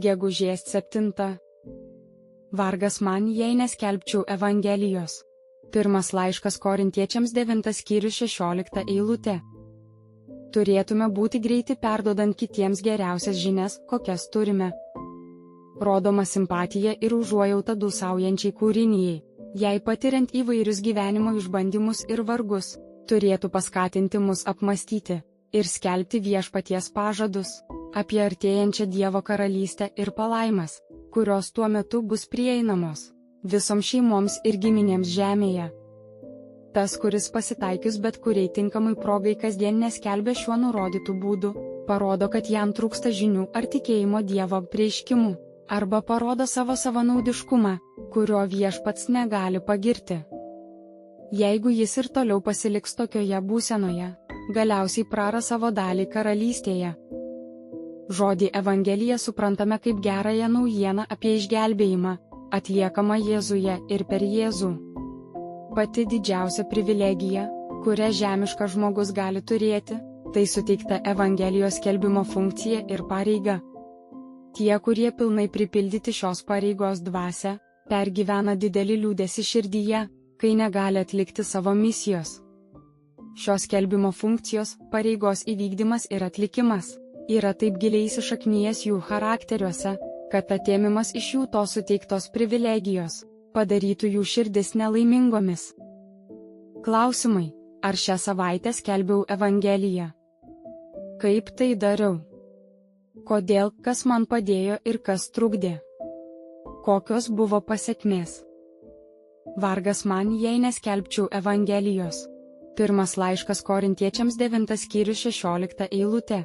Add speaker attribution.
Speaker 1: Gegužės 7. Vargas man, jei neskelbčiau Evangelijos. Pirmas laiškas Korintiečiams 9 skyrius 16 eilutė. Turėtume būti greiti perdodant kitiems geriausias žinias, kokias turime. Rodoma simpatija ir užuojauta dūsaujančiai kūrinijai, jai patiriant įvairius gyvenimo išbandymus ir vargus, turėtų paskatinti mus apmastyti ir skelbti viešpaties pažadus apie artėjančią Dievo karalystę ir palaimas, kurios tuo metu bus prieinamos visoms šeimoms ir giminėms žemėje. Tas, kuris pasitaikius bet kuriai tinkamai progai kasdien neskelbia šiuo nurodytų būdu, parodo, kad jam trūksta žinių ar tikėjimo Dievo apreiškimų, arba parodo savo savanaudiškumą, kurio viešpats negali pagirti. Jeigu jis ir toliau pasiliks tokioje būsenoje, galiausiai praras savo dalį karalystėje. Žodį Evangelija suprantame kaip gerąją naujieną apie išgelbėjimą, atliekamą Jėzuje ir per Jėzų. Pati didžiausia privilegija, kurią žemiškas žmogus gali turėti, tai suteikta Evangelijos skelbimo funkcija ir pareiga. Tie, kurie pilnai pripildyti šios pareigos dvasią, pergyvena didelį liūdesį širdyje, kai negali atlikti savo misijos. Šios skelbimo funkcijos, pareigos įvykdymas ir atlikimas yra taip giliai įsišaknyjęs jų charakteriuose, kad atėmimas iš jų tos suteiktos privilegijos padarytų jų širdis nelaimingomis. Klausimai: ar šią savaitę skelbiau Evangeliją? Kaip tai dariau? Kodėl, kas man padėjo ir kas trukdė? Kokios buvo pasekmės? Vargas man, jei neskelbčiau Evangelijos. Pirmas laiškas Korintiečiams 9 skyrius 16 eilutė.